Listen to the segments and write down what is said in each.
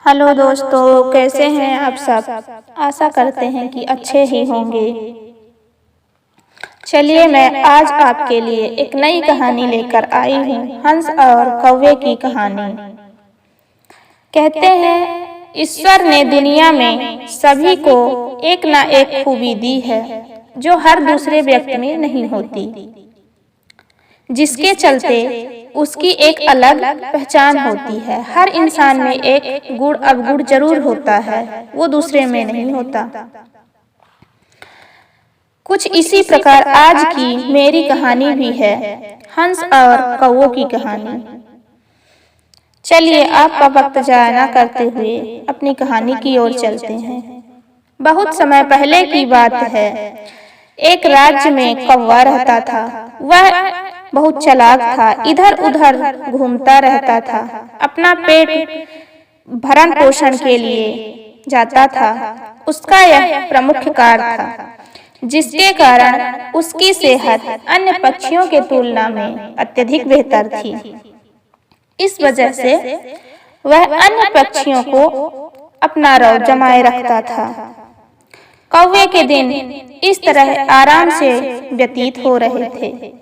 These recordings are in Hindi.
हेलो दोस्तों, कैसे हैं आप सब। आशा करते हैं कि अच्छे ही होंगे। चलिए मैं आज आपके लिए एक नई कहानी लेकर आई हूँ, हंस और कौवे की कहानी। कहते हैं ईश्वर ने दुनिया में सभी को एक ना एक खूबी दी है जो हर दूसरे व्यक्ति में नहीं होती, जिसके चलते उसकी एक अलग पहचान होती है। हर इंसान में एक गुण अवगुण जरूर होता है, वो दूसरे में नहीं होता। कुछ इसी प्रकार आज की मेरी कहानी भी है, हंस और कौवों की कहानी। चलिए आपका वक्त जाया न करते हुए अपनी कहानी की ओर चलते हैं। बहुत समय पहले की बात है। एक राज्य में कौवा रहता था। वह बहुत चालाक था, इधर उधर घूमता रहता था, अपना पेट भरण पोषण के लिए जाता था। उसका यह प्रमुख कार्य था, जिसके कारण उसकी सेहत अन्य पक्षियों के तुलना में अत्यधिक बेहतर थी। इस वजह से वह अन्य पक्षियों को अपना रौब जमाए रखता था। कौवे के दिन इस तरह आराम से व्यतीत हो रहे थे।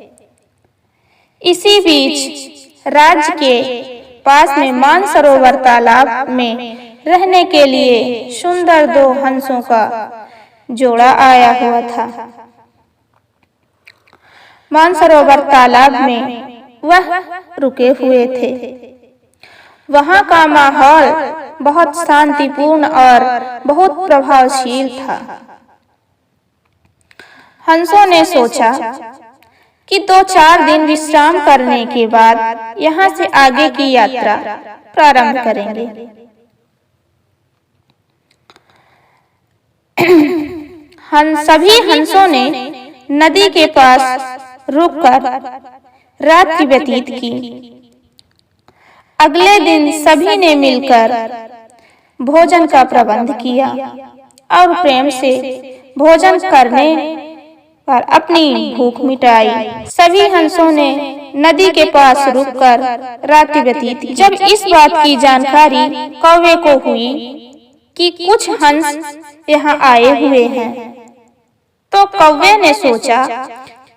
इसी बीच राज्य के पास में मानसरोवर तालाब में रहने के लिए सुंदर दो हंसों का जोड़ा आया हुआ था। मानसरोवर तालाब में वह रुके हुए थे। वहां का माहौल बहुत शांतिपूर्ण और बहुत प्रभावशील था। हंसों ने सोचा कि 2-4 दिन विश्राम करने के बाद यहाँ से आगे की यात्रा प्रारंभ करेंगे। सभी हंसों ने नदी के पास रुककर रात की व्यतीत की। अगले दिन सभी ने मिलकर भोजन का प्रबंध किया और प्रेम से भोजन करने पर अपनी भूख मिटाई। सभी हंसों ने नदी के पास रुककर रात व्यतीत की। जब इस बात की जानकारी कौवे को हुई कि कुछ हंस यहाँ आए हुए हैं, तो कौवे ने सोचा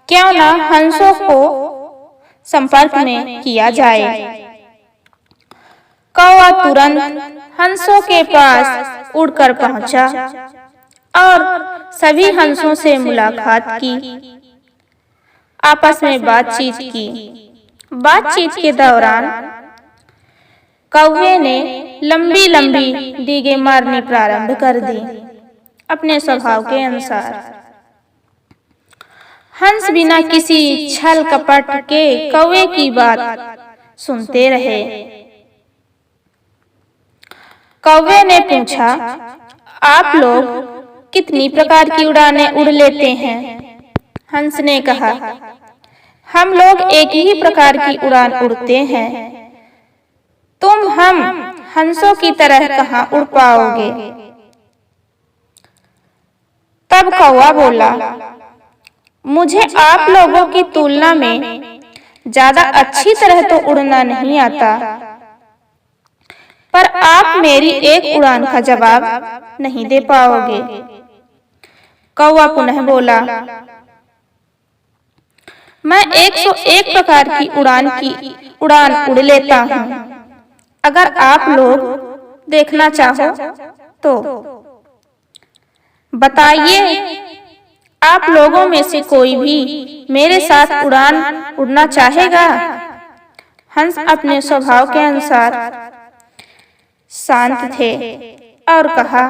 क्यों न हंसों को संपर्क में किया जाए। कौवा तुरंत हंसों के पास उड़कर पहुंचा और सभी हंसों से मुलाकात की, आपस में बातचीत की। बातचीत के दौरान कौवे ने लंबी लंबी डींगे मारनी प्रारंभ कर दी, अपने स्वभाव के अनुसार। हंस बिना किसी छल कपट के कौवे की बात सुनते रहे। कौवे ने पूछा, आप लोग कितनी प्रकार की उड़ानें उड़ लेते हैं? हंस ने कहा, हम लोग एक ही प्रकार की उड़ान उड़ते हैं। तुम हम हंसों की तरह कहाँ उड़ पाओगे? तब कौवा बोला, मुझे आप लोगों की तुलना में ज्यादा अच्छी तरह तो उड़ना नहीं आता, पर आप मेरी एक उड़ान का जवाब नहीं दे पाओगे। कौवा पुनः बोला, मैं 101 प्रकार की उड़ान उड़ लेता हूँ। अगर आप लोग देखना चाहो तो बताइए, आप लोगों में से कोई भी मेरे साथ उड़ान उड़ना चाहेगा? हंस अपने स्वभाव के अनुसार शांत थे और कहा,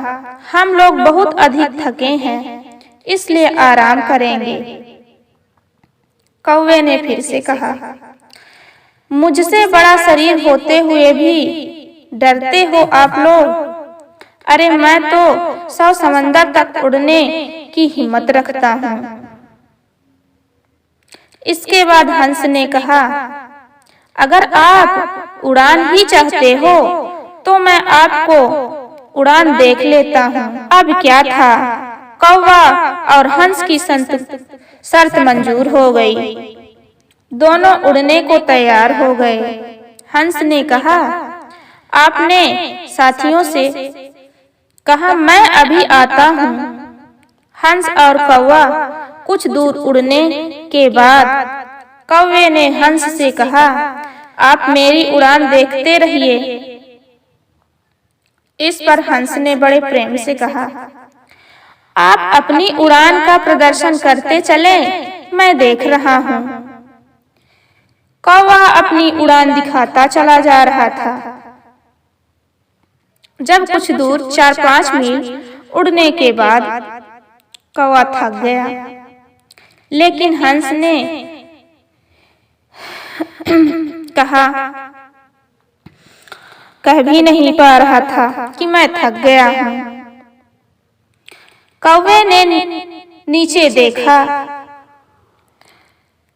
हम लोग बहुत अधिक थके हैं, इसलिए आराम करेंगे। कौवे ने फिर से कहा, मुझसे बड़ा शरीर होते हुए भी डरते हो आप लोग? अरे मैं तो 100 समंदर तक उड़ने की हिम्मत रखता हूँ। इसके बाद हंस ने कहा, अगर आप उड़ान ही चाहते हो तो मैं आपको उड़ान देख लेता हूँ। अब क्या था, कौवा और हंस की शर्त मंजूर हो गई। दोनों उड़ने को तैयार हो गए। हंस ने कहा, आपने साथियों से कहा, मैं अभी आता हूँ। हंस और कौवा कुछ दूर उड़ने के बाद कौवे ने हंस से कहा, आप मेरी उड़ान देखते रहिए। इस पर हंस ने बड़े प्रेम से कहा, आप अपनी उड़ान का प्रदर्शन करते चले, मैं देख रहा हूँ। कौवा अपनी उड़ान दिखाता चला जा रहा था। जब कुछ दूर 4-5 मील उड़ने के बाद कौवा थक गया, लेकिन हंस ने कह भी नहीं पा रहा था कि मैं थक गया हूँ। कौवे ने नीचे देखा।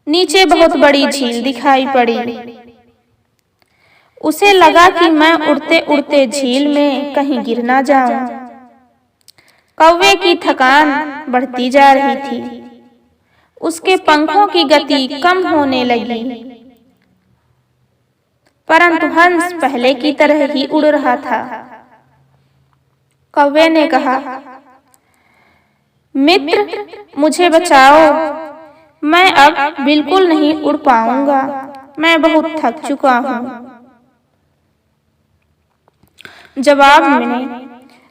नीचे बहुत बड़ी झील दिखाई पड़ी। उसे लगा कि मैं उड़ते उड़ते झील में कहीं गिर ना जाऊं। कौवे की थकान बढ़ती जा रही थी। उसके पंखों की गति कम होने लगी, परंतु हंस पहले की तरह ही उड़ रहा था। कौवे ने कहा, मित्र, मुझे बचाओ, मैं अब बिल्कुल नहीं उड़ पाऊंगा, मैं बहुत थक चुका हूँ।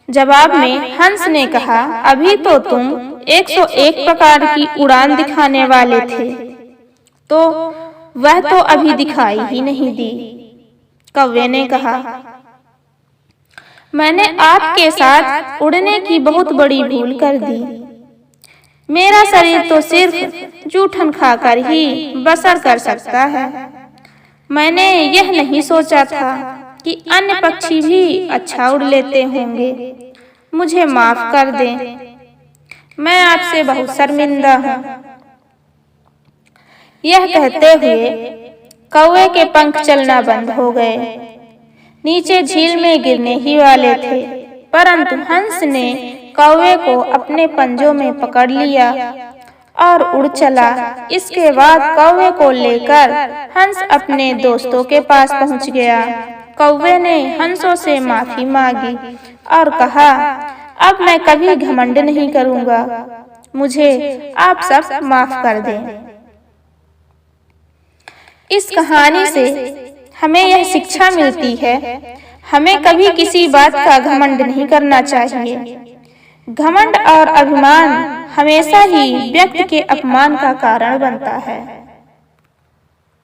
जवाब में हंस ने कहा, अभी तो तुम 101 प्रकार की उड़ान दिखाने वाले थे, तो वह तो अभी दिखाई ही नहीं दी। कौवे ने कहा, मैंने आपके साथ उड़ने की बहुत बड़ी भूल कर दी। मेरा शरीर तो सिर्फ जूठन खाकर ही बसर कर सकता है। मैंने यह नहीं सोचा था कि अन्य पक्षी भी अच्छा उड़ लेते होंगे। मुझे माफ कर दें, मैं आपसे बहुत शर्मिंदा हूँ। यह कहते हुए कौवे के पंख चलना बंद हो गए। नीचे झील में गिरने ही वाले थे, परंतु हंस ने कौवे को अपने पंजों में पकड़ लिया और उड़ चला। इसके बाद कौवे को लेकर हंस अपने दोस्तों के पास पहुंच गया। कौवे ने हंसों से माफी मांगी और कहा, अब मैं कभी घमंड नहीं करूंगा, मुझे आप सब माफ कर दें। इस कहानी से हमें यह शिक्षा मिलती है, हमें कभी किसी बात का घमंड नहीं करना चाहिए। घमंड और अभिमान हमेशा ही व्यक्ति के अपमान का कारण बनता है।